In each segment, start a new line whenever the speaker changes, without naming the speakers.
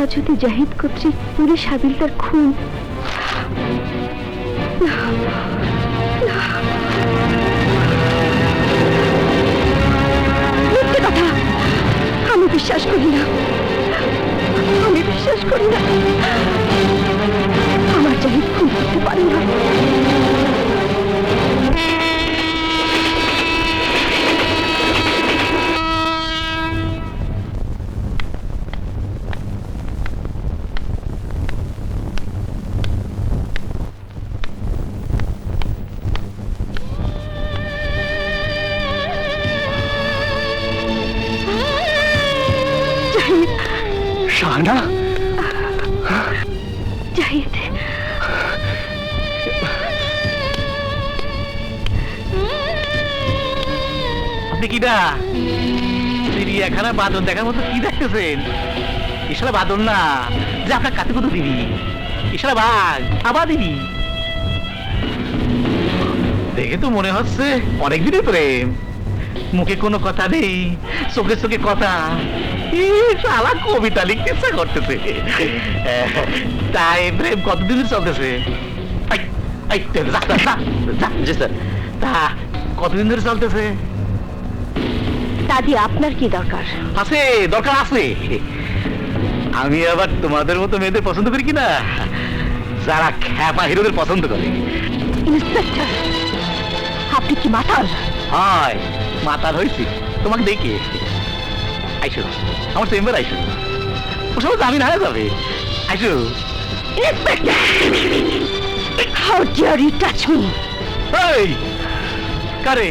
হাজতে জাহিদ কর্তৃক পুলিশ হাবিলদার খুন। মিথ্যে কথা, আমি বিশ্বাস করি না, আমি বিশ্বাস করি না। আমার জাহিদ খুন করতে পারি না।
শাহানা,
জাহিদ,
আপনি কিডা? চিড়িয়াখানা বাদর দেখার মতো কি দেখতেছেন? ইশারা বাদর না, যে আপনার কাছে কত দিবি। ইশারা বাঘ, আবার দিবি। দেখে তো মনে হচ্ছে অনেকদিনই প্রেম, মুখে কোনো কথা নেই, চোখে চোখে কথা। শালা কবিতা লিখতে ইচ্ছা করতেছে। তাই প্রেম কতদিন চলতেছে? জি স্যার। তা কতদিন ধরে চলতেছে?
তা দিয়ে আপনার কি দরকার?
আছে, দরকার আছে। আমি আবার তোমাদের মতো মেয়েদের পছন্দ করি কিনা, যারা খ্যাপা হিরোদের পছন্দ করে।
ইন্সপেক্টর, আপনি কি মাতাল?
হয়, মাতাল হয়েছি তোমাকে দেখে। আইসো আমার চেম্বার, আইসো। ও সব জামিন হারা যাবে। আইসো।
Inspector, how dare you touch me?
এই কারে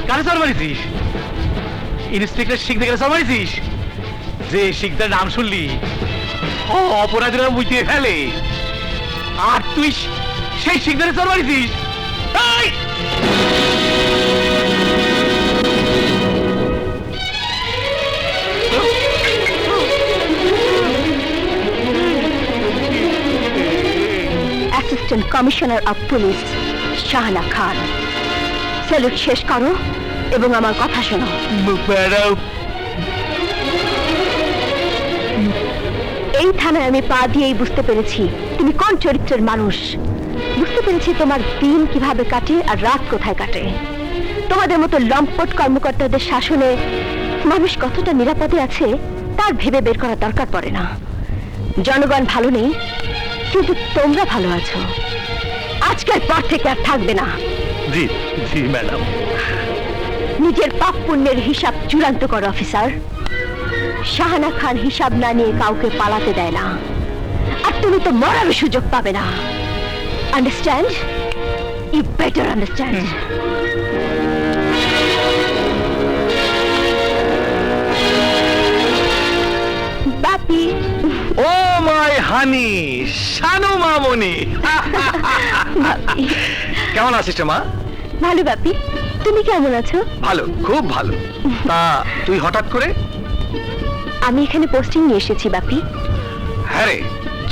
কারে চর মারিছিস? ইন্সপেক্টর শিখতে গেলে চর মারিছিস? যে শিখদের নাম শুনলি ও অপরাধীরা বুঝিয়ে ফেলে, আর তুই সেই শিখদারে চর মারিছিস? এই
assistant commissioner of police Shahana Khan, salute শেষ করো এবং আমার কথা শোনো।
ম্যাডাম,
এই থানায় আমি পা দিয়েই বুঝতে পেরেছি তুমি কোন চরিত্রের মানুষ। বুঝতে পেরেছি তোমার দিন কিভাবে কাটে আর রাত কোথায় কাটে। তোমাদের মতো লম্পট কর্মকর্তাদের শাসনে মানুষ কতটা নিরাপদে আছে তার ভেবে বের করার দরকার পড়ে না। জনগণ ভালো নেই, কিন্তু তোমরা ভালো আছো। আজকের পর থেকে আর থাকবে না।
জি জি ম্যাডাম।
নিজের পাপ পুণ্যের হিসাব চূড়ান্ত করো অফিসার। শাহানা খান হিসাব না নিয়ে কাউকে পালাতে দেয় না, আর তুমি তো মরারও সুযোগ পাবে না। Understand? You better understand. Bapi,
oh my honey, Shanu মামনি।
বাপি,
কেমন আছিস মা?
ভালো বাপি, তুমি কেমন আছো?
ভালো, খুব ভালো। তা তুই হঠাৎ করে?
আমি এখানে পোস্টিং নিয়ে এসেছি বাপি।
হ্যাঁ রে,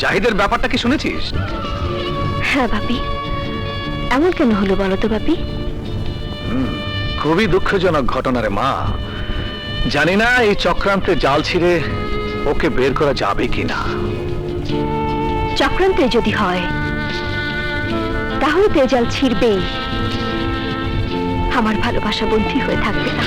জাহিদের ব্যাপারটা কি শুনেছিস?
হ্যাঁ বাপি। এমন কেন হলো বলো তো বাপি?
খুবই দুঃখজনক ঘটনা রে মা। জানি না এই চক্রান্তে জাল ছিঁড়ে ওকে বের করা যাবে কিনা।
চক্রান্তে যদি হয় তাহলে তো জাল ছিঁড়বেই, আমার ভালোবাসা বন্ধী হয়ে থাকবে না।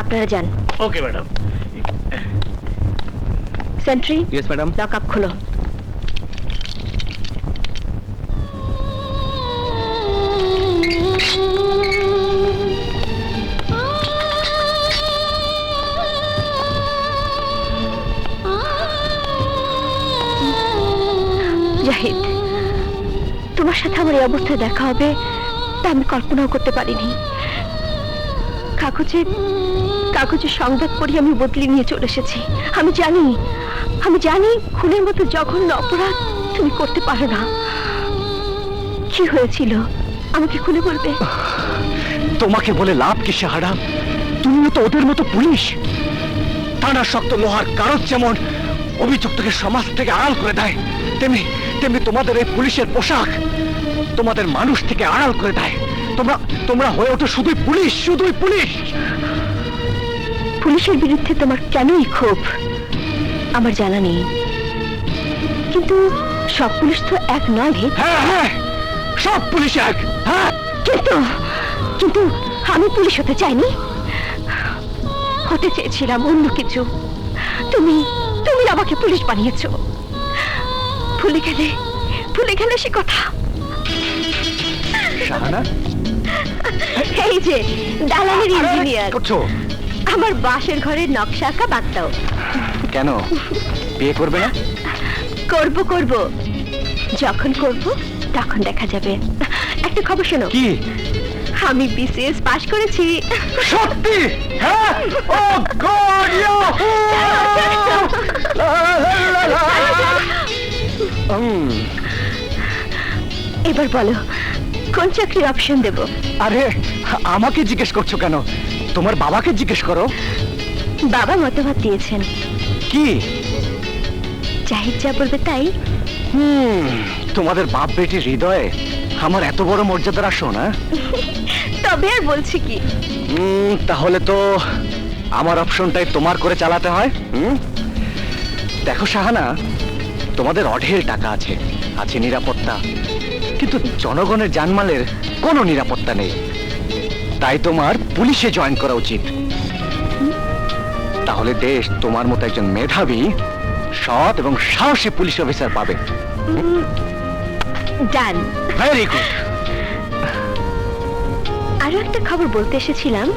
আপনারা যান।
Okay madam.
Sentry,
yes madam.
Lock up খোলো। জাহিদ, তোমার সাথে আমার এই অবস্থায় দেখা হবে তা আমি কল্পনাও করতে পারিনি। কাগজে সংবাদ পড়ে আমি বদলে নিয়ে চলে এসেছি। আমি জানি খুনের মতো জঘন্য অপরাধ তুমি করতে পারো না। কি হয়েছিল আমাকে খুলে বলবে?
তোমাকে বলে লাভ কি শাহানা?
তুমিও তো ওদের মতো পুলিশ। টানা শক্ত লোহার কারণ যেমন অভিযুক্তকে সমাজ থেকে আড়াল করে দেয়, তেমনি তেমনি তোমাদের এই পুলিশের পোশাক তোমাদের মানুষ থেকে আড়াল করে দেয়। তোমরা তোমরা হয়ে ওঠো শুধুই পুলিশ, শুধুই পুলিশ।
পুলিশের বিরুদ্ধে তোমার কেনই ক্ষোভ আমার জানা নেই, কিন্তু সব পুলিশ তো এক নয় ভেদ।
হ্যাঁ হ্যাঁ, সব পুলিশ এক। হ্যাঁ,
কিন্তু কিন্তু আমি পুলিশ হতে চাইনি, হতে চেয়েছিলাম অন্য কিছু। তুমি তুমি আমাকে পুলিশ বানিয়েছো। ভুলে গেলে সে কথা।
শাহানা,
এই যে দালানের ইঞ্জিনিয়ার,
করছো
আমার বাসের ঘরের নকশা আঁকা বাদ দাও।
কেন? বিয়ে করবে না?
করব, যখন করব তখন দেখা যাবে। একটা খবর শোনো।
কি?
আমি বিসিএস পাশ করেছি।
সত্যি? হ্যাঁ? ও গড,
এবার বলো কোন চাকরির অপশন দেব?
আরে আমাকে জিজ্ঞেস করছো কেন? তোমার বাবাকে জিজ্ঞেস করো।
বাবা মতবাদ দিয়েছেন।
কি?
জাহিদ যা বলবে তাই।
তোমাদের বাপ বেটির হৃদয়ে আমার এত বড় মর্যাদার আসো না?
তবে আর বলছি কি,
তাহলে তো আমার অপশনটাই তোমার করে চালাতে হয়। দেখো শাহানা, তোমাদের অঢেল টাকা আছে, আছে নিরাপত্তা, কিন্তু জনগণের জানমালের কোনো নিরাপত্তা নেই। তাই তোমার পুলিশে জয়েন করা উচিত। তাহলে দেশ তোমার মতো একজন মেধাবী, সৎ এবং সাহসী পুলিশ অফিসার পাবে।
ডান।
Very good.
আরো একটা খবর বলতে এসেছিলাম,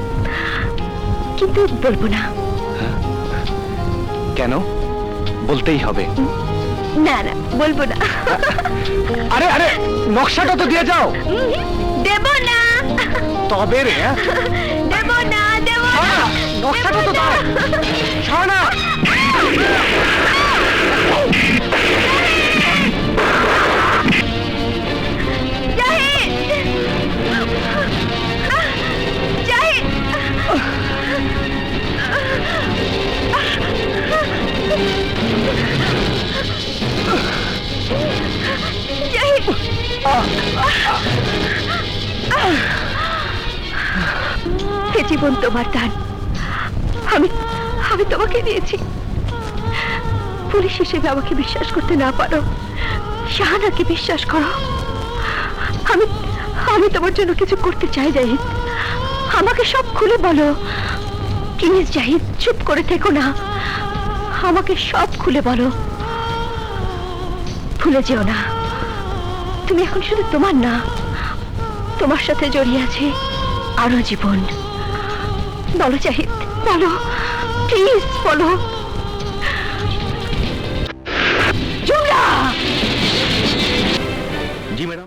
কিন্তু বলবো না।
কেন? বলতেই হবে।
না বলবো না।
আরে আরে, নকশাটা তো দিয়ে যাও।
দেব না।
তবে রে,
দেব না।
নকশাটা তো দাও। শাহানা,
এ জীবন তোমার দান, আমি আমি তোমাকে দিয়েছি। পুলিশ হিসেবে আমাকে বিশ্বাস করতে না পারো, শাহানাকে বিশ্বাস করো। আমি আমি তোমার জন্য কিছু করতে চাই জাহিদ, আমাকে সব খুলে বলো। প্লিজ জাহিদ, চুপ করে থেকো না, আমাকে সব খুলে বলো। ভুলে যেও না, তুমি এখন শুধু তোমার না, তোমার সাথে জড়িয়ে আছে আরো জীবন। বলো জাহিদ, বলো, প্লিজ বলো।